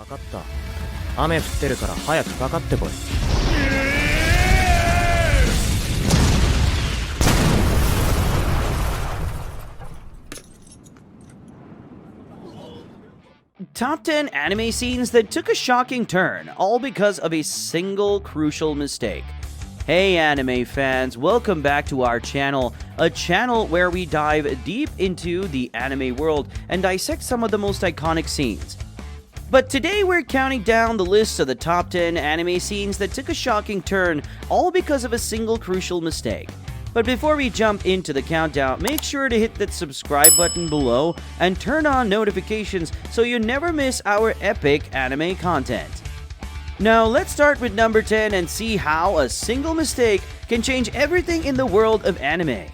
分かった。雨降ってるから早くかかってこい。Top 10 anime scenes that took a shocking turn, all because of a single crucial mistake. Hey anime fans, welcome back to our channel, a channel where we dive deep into the anime world and dissect some of the most iconic scenes. But today we're counting down the list of the top 10 anime scenes that took a shocking turn, all because of a single crucial mistake. But before we jump into the countdown, make sure to hit that subscribe button below and turn on notifications so you never miss our epic anime content. Now let's start with number 10 and see how a single mistake can change everything in the world of anime.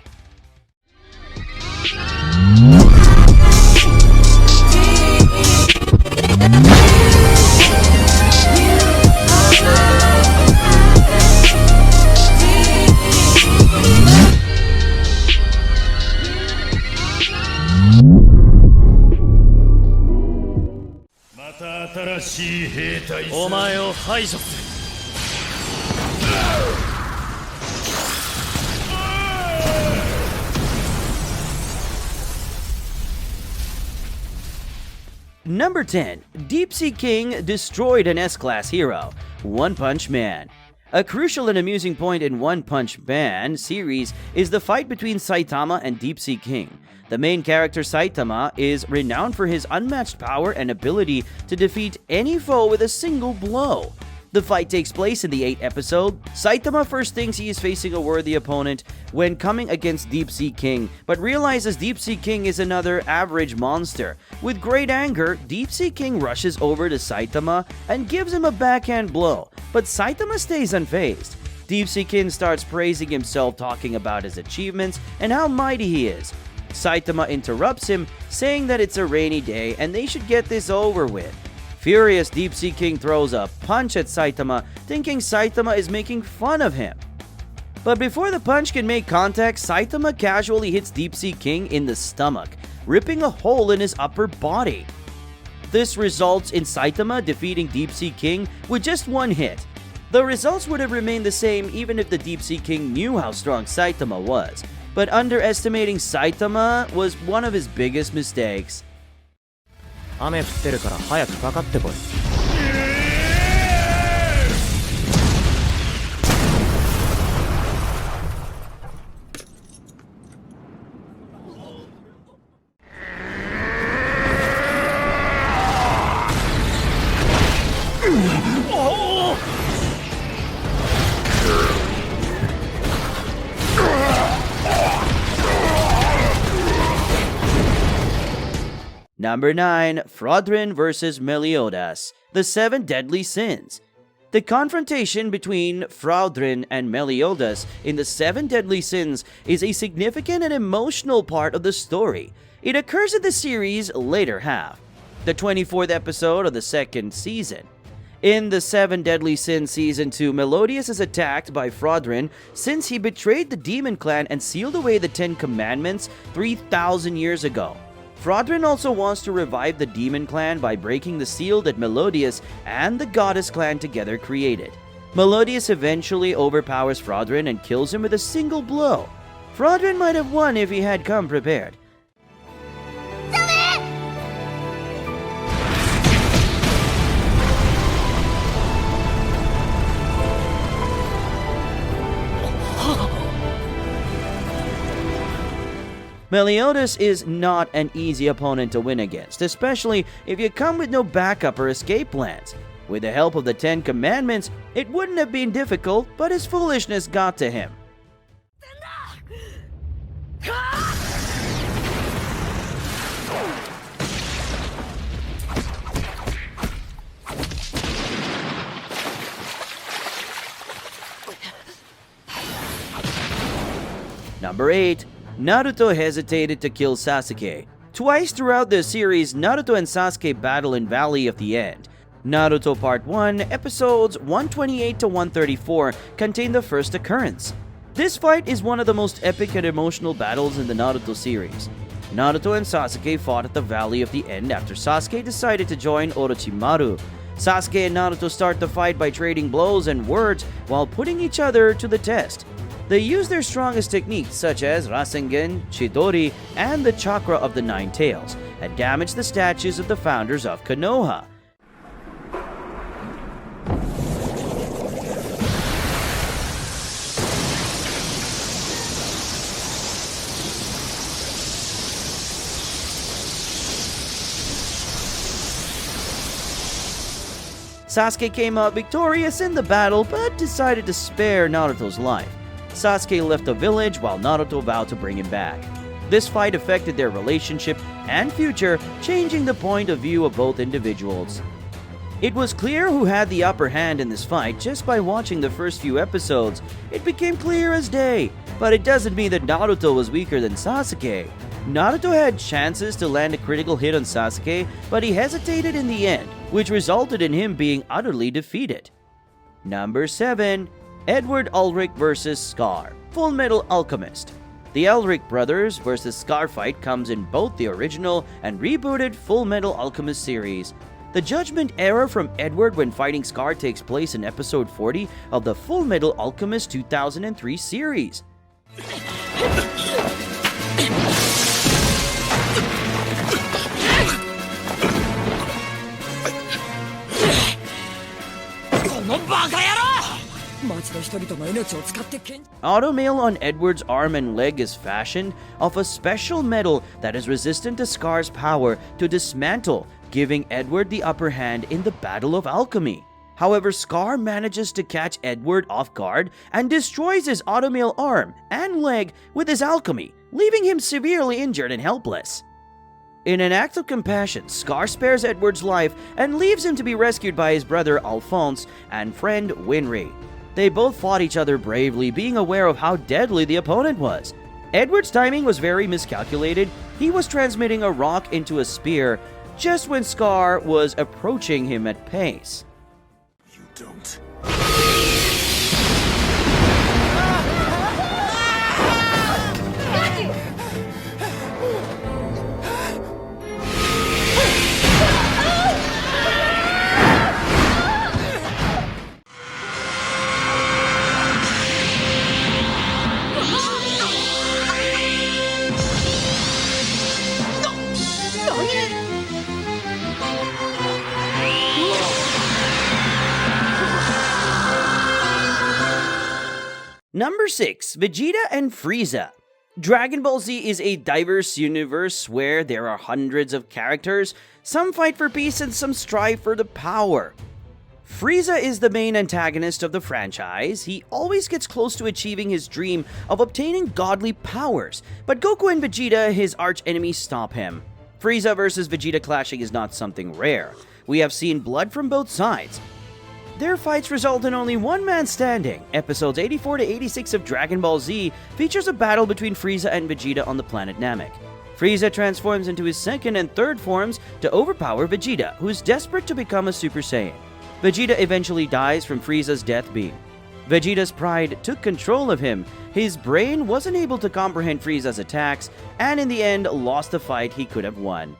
Number 10. Deep Sea King destroyed an S-Class hero, One Punch Man. A crucial and amusing point in One Punch Man series is the fight between Saitama and Deep Sea King. The main character Saitama is renowned for his unmatched power and ability to defeat any foe with a single blow. The fight takes place in the 8th episode. Saitama first thinks he is facing a worthy opponent when coming against Deep Sea King, but realizes Deep Sea King is another average monster. With great anger, Deep Sea King rushes over to Saitama and gives him a backhand blow, but Saitama stays unfazed. Deep Sea King starts praising himself, talking about his achievements and how mighty he is. Saitama interrupts him, saying that it's a rainy day and they should get this over with. Furious, Deep Sea King throws a punch at Saitama, thinking Saitama is making fun of him. But before the punch can make contact, Saitama casually hits Deep Sea King in the stomach, ripping a hole in his upper body. This results in Saitama defeating Deep Sea King with just one hit. The results would have remained the same even if the Deep Sea King knew how strong Saitama was, but underestimating Saitama was one of his biggest mistakes. 雨降ってるから早くかかってこい。Number 9. Fraudrin vs. Meliodas, the 7 Deadly Sins. The confrontation between Fraudrin and Meliodas in the 7 Deadly Sins is a significant and emotional part of the story. It occurs in the series' later half, the 24th episode of the 2nd season. In the 7 Deadly Sins Season 2, Meliodas is attacked by Fraudrin since he betrayed the Demon Clan and sealed away the 10 Commandments 3,000 years ago. Fraudrin also wants to revive the Demon Clan by breaking the seal that Meliodas and the Goddess Clan together created. Meliodas eventually overpowers Fraudrin and kills him with a single blow. Fraudrin might have won if he had come prepared. Meliodas is not an easy opponent to win against, especially if you come with no backup or escape plans. With the help of the 10 Commandments, it wouldn't have been difficult, but his foolishness got to him. Number 8. Naruto hesitated to kill Sasuke. Twice throughout the series, Naruto and Sasuke battle in Valley of the End. Naruto Part 1, Episodes 128 to 134 contain the first occurrence. This fight is one of the most epic and emotional battles in the Naruto series. Naruto and Sasuke fought at the Valley of the End after Sasuke decided to join Orochimaru. Sasuke and Naruto start the fight by trading blows and words while putting each other to the test. They use their strongest techniques such as Rasengan, Chidori, and the Chakra of the Nine Tails, and damage the statues of the founders of Konoha. Sasuke came out victorious in the battle, but decided to spare Naruto's life. Sasuke left the village while Naruto vowed to bring him back. This fight affected their relationship and future, changing the point of view of both individuals. It was clear who had the upper hand in this fight just by watching the first few episodes. It became clear as day, but it doesn't mean that Naruto was weaker than Sasuke. Naruto had chances to land a critical hit on Sasuke, but he hesitated in the end, which resulted in him being utterly defeated. Number 7. Edward Ulrich vs. Scar, Full Metal Alchemist. The Ulrich brothers vs. Scar fight comes in both the original and rebooted Full Metal Alchemist series. The Judgment era from Edward when fighting Scar takes place in episode 40 of the Full Metal Alchemist 2003 series. Automail on Edward's arm and leg is fashioned of a special metal that is resistant to Scar's power to dismantle, giving Edward the upper hand in the Battle of Alchemy. However, Scar manages to catch Edward off guard and destroys his automail arm and leg with his alchemy, leaving him severely injured and helpless. In an act of compassion, Scar spares Edward's life and leaves him to be rescued by his brother Alphonse and friend Winry. They both fought each other bravely, being aware of how deadly the opponent was. Edward's timing was very miscalculated. He was transmitting a rock into a spear just when Scar was approaching him at pace. You don't. Number 6. Vegeta and Frieza. Dragon Ball Z is a diverse universe where there are hundreds of characters. Some fight for peace and some strive for the power. Frieza is the main antagonist of the franchise. He always gets close to achieving his dream of obtaining godly powers, but Goku and Vegeta, his arch-enemies, stop him. Frieza versus Vegeta clashing is not something rare. We have seen blood from both sides. Their fights result in only one man standing. Episodes 84 to 86 of Dragon Ball Z features a battle between Frieza and Vegeta on the planet Namek. Frieza transforms into his second and third forms to overpower Vegeta, who is desperate to become a Super Saiyan. Vegeta eventually dies from Frieza's death beam. Vegeta's pride took control of him. His brain wasn't able to comprehend Frieza's attacks, and in the end lost the fight he could have won.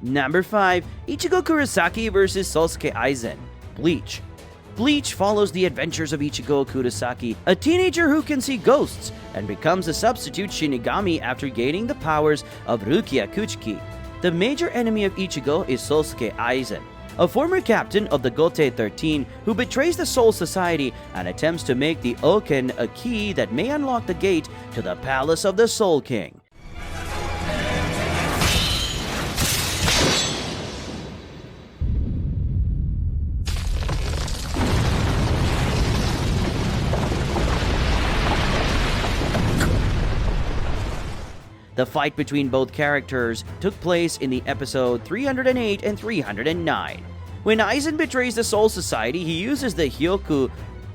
Number 5. Ichigo Kurosaki vs. Sasuke Aizen, Bleach. Bleach follows the adventures of Ichigo Kurosaki, a teenager who can see ghosts, and becomes a substitute Shinigami after gaining the powers of Rukia Kuchiki. The major enemy of Ichigo is Sasuke Aizen, a former captain of the Gote 13 who betrays the Soul Society and attempts to make the Oken a key that may unlock the gate to the Palace of the Soul King. The fight between both characters took place in the episode 308 and 309. When Aizen betrays the Soul Society, he uses the Hyoku,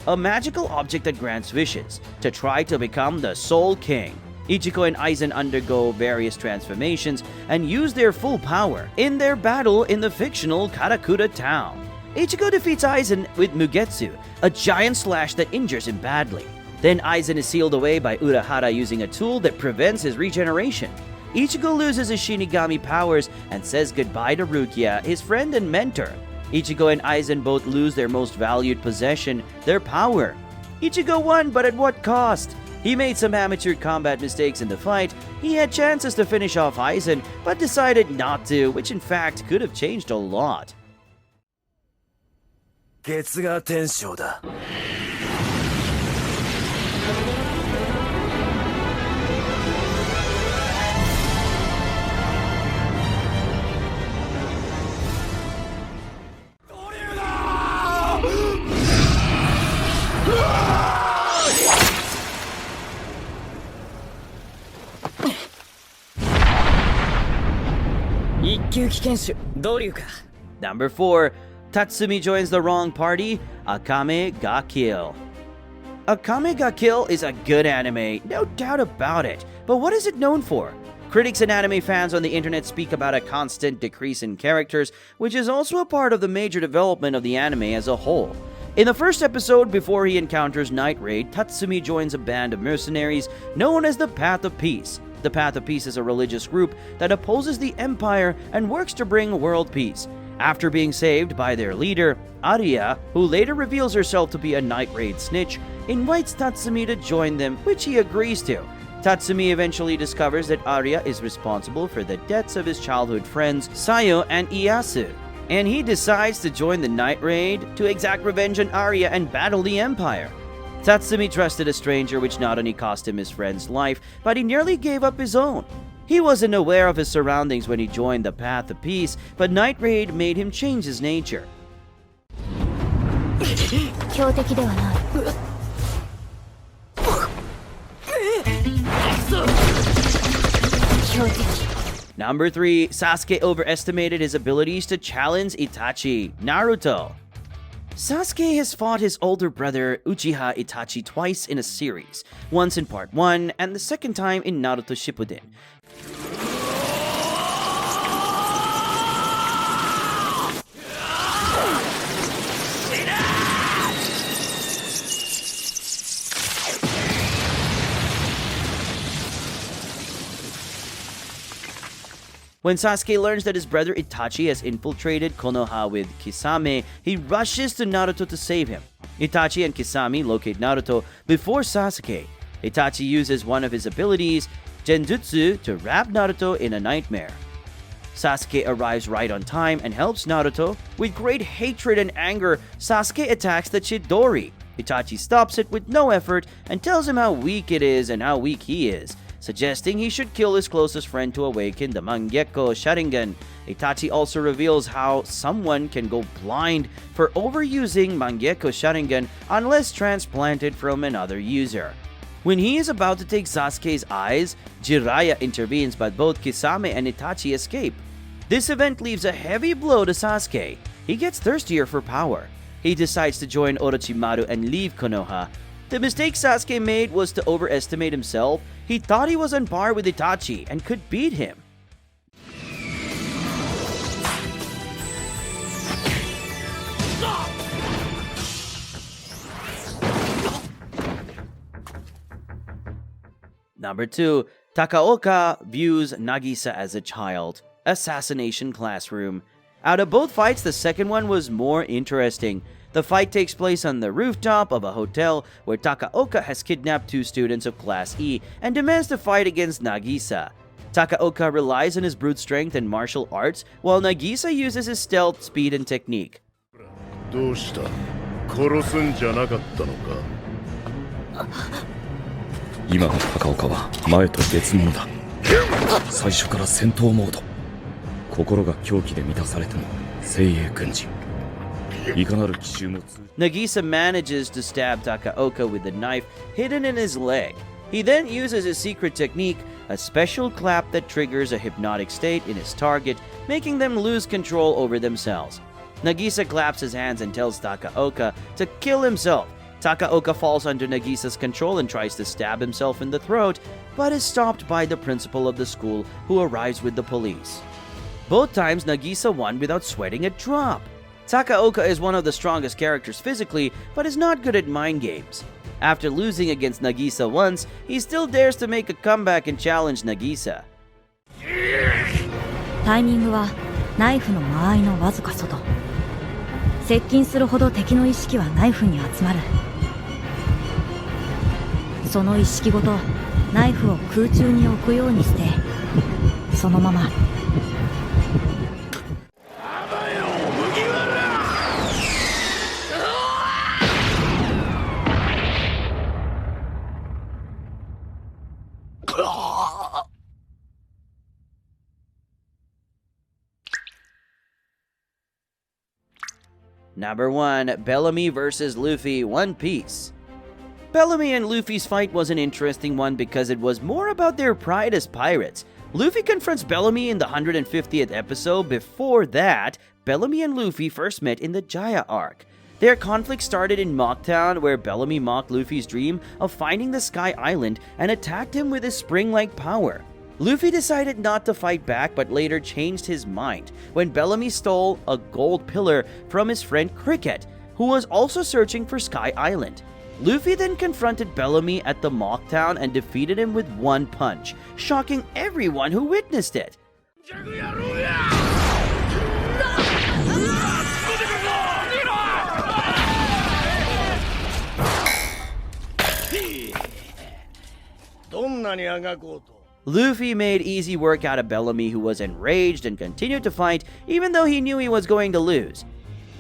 a magical object that grants wishes, to try to become the Soul King. Ichigo and Aizen undergo various transformations and use their full power in their battle in the fictional Karakuta town. Ichigo defeats Aizen with Mugetsu, a giant slash that injures him badly. Then Aizen is sealed away by Urahara using a tool that prevents his regeneration. Ichigo loses his Shinigami powers and says goodbye to Rukia, his friend and mentor. Ichigo and Aizen both lose their most valued possession, their power. Ichigo won, but at what cost? He made some amateur combat mistakes in the fight. He had chances to finish off Aizen, but decided not to, which in fact could have changed a lot. ケツが天章だ。一級危険種ドリューか。 Number 4. Tatsumi joins the wrong party. Akame ga Kill. Akame ga Kill is a good anime, no doubt about it. But what is it known for? Critics and anime fans on the internet speak about a constant decrease in characters, which is also a part of the major development of the anime as a whole. In the first episode, before he encounters Night Raid, Tatsumi joins a band of mercenaries known as the Path of Peace. The Path of Peace is a religious group that opposes the Empire and works to bring world peace. After being saved by their leader, Arya, who later reveals herself to be a Night Raid snitch, invites Tatsumi to join them, which he agrees to. Tatsumi eventually discovers that Arya is responsible for the deaths of his childhood friends Sayo and Ieyasu, and he decides to join the Night Raid to exact revenge on Arya and battle the Empire. Tatsumi trusted a stranger, which not only cost him his friend's life, but he nearly gave up his own. He wasn't aware of his surroundings when he joined the Path of Peace, but Night Raid made him change his nature. Number 3. Sasuke overestimated his abilities to challenge Itachi. Naruto. Sasuke has fought his older brother Uchiha Itachi twice in a series, once in part 1 and the second time in Naruto Shippuden. When Sasuke learns that his brother Itachi has infiltrated Konoha with Kisame, he rushes to Naruto to save him. Itachi and Kisame locate Naruto before Sasuke. Itachi uses one of his abilities, Genjutsu, to wrap Naruto in a nightmare. Sasuke arrives right on time and helps Naruto. With great hatred and anger, Sasuke attacks the Chidori. Itachi stops it with no effort and tells him how weak it is and how weak he is, suggesting he should kill his closest friend to awaken the Mangekyo Sharingan. Itachi also reveals how someone can go blind for overusing Mangekyo Sharingan unless transplanted from another user. When he is about to take Sasuke's eyes, Jiraiya intervenes, but both Kisame and Itachi escape. This event leaves a heavy blow to Sasuke. He gets thirstier for power. He decides to join Orochimaru and leave Konoha. The mistake Sasuke made was to overestimate himself. He thought he was on par with Itachi and could beat him. Number 2. Takaoka views Nagisa as a child. Assassination classroom. Out of both fights, the second one was more interesting. The fight takes place on the rooftop of a hotel where Takaoka has kidnapped 2 students of Class E and demands to fight against Nagisa. Takaoka relies on his brute strength and martial arts, while Nagisa uses his stealth, speed, and technique. どうした？殺すんじゃなかったのか？今の高岡は前と別物だ。最初から戦闘モード。心が狂気で満たされても精鋭軍人。いかなる奇襲も通。 Nagisa manages to stab Takaoka with the knife hidden in his leg. He then uses his secret technique, a special clap that triggers a hypnotic state in his target, making them lose control over themselves. Nagisa claps his hands and tells Takaoka to kill himself. Takaoka falls under Nagisa's control and tries to stab himself in the throat, but is stopped by the principal of the school, who arrives with the police. Both times, Nagisa won without sweating a drop. Takaoka is one of the strongest characters physically, but is not good at mind games. After losing against Nagisa once, he still dares to make a comeback and challenge Nagisa. タイミングはナイフの間合いのわずか外。接近するほど敵の意識はナイフに集まる。その意識ごとナイフを空中に置くようにしてそのまま。Number 1. Bellamy vs. Luffy, One Piece. Bellamy and Luffy's fight was an interesting one because it was more about their pride as pirates. Luffy confronts Bellamy in the 150th episode. Before that, Bellamy and Luffy first met in the Jaya arc. Their conflict started in Mocktown, where Bellamy mocked Luffy's dream of finding the Sky Island and attacked him with his spring-like power. Luffy decided not to fight back but later changed his mind when Bellamy stole a gold pillar from his friend Cricket, who was also searching for Sky Island. Luffy then confronted Bellamy at the Mocktown and defeated him with one punch, shocking everyone who witnessed it. Luffy made easy work out of Bellamy, who was enraged and continued to fight even though he knew he was going to lose.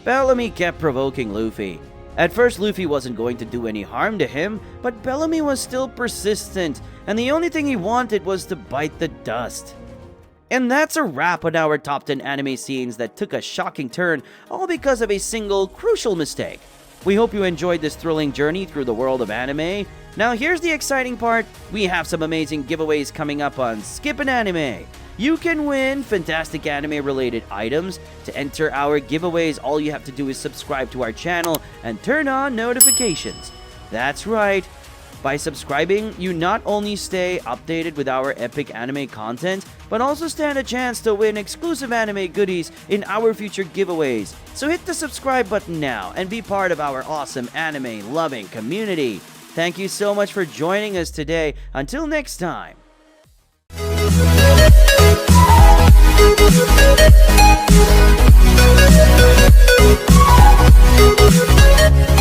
Bellamy kept provoking Luffy. At first, Luffy wasn't going to do any harm to him, but Bellamy was still persistent, and the only thing he wanted was to bite the dust. And that's a wrap on our top 10 anime scenes that took a shocking turn, all because of a single crucial mistake. We hope you enjoyed this thrilling journey through the world of anime. Now here's the exciting part. We have some amazing giveaways coming up on Skip&Anime. You can win fantastic anime related items. To enter our giveaways, all you have to do is subscribe to our channel and turn on notifications. That's right. By subscribing, you not only stay updated with our epic anime content, but also stand a chance to win exclusive anime goodies in our future giveaways. So hit the subscribe button now and be part of our awesome anime-loving community. Thank you so much for joining us today. Until next time. We'll be right back.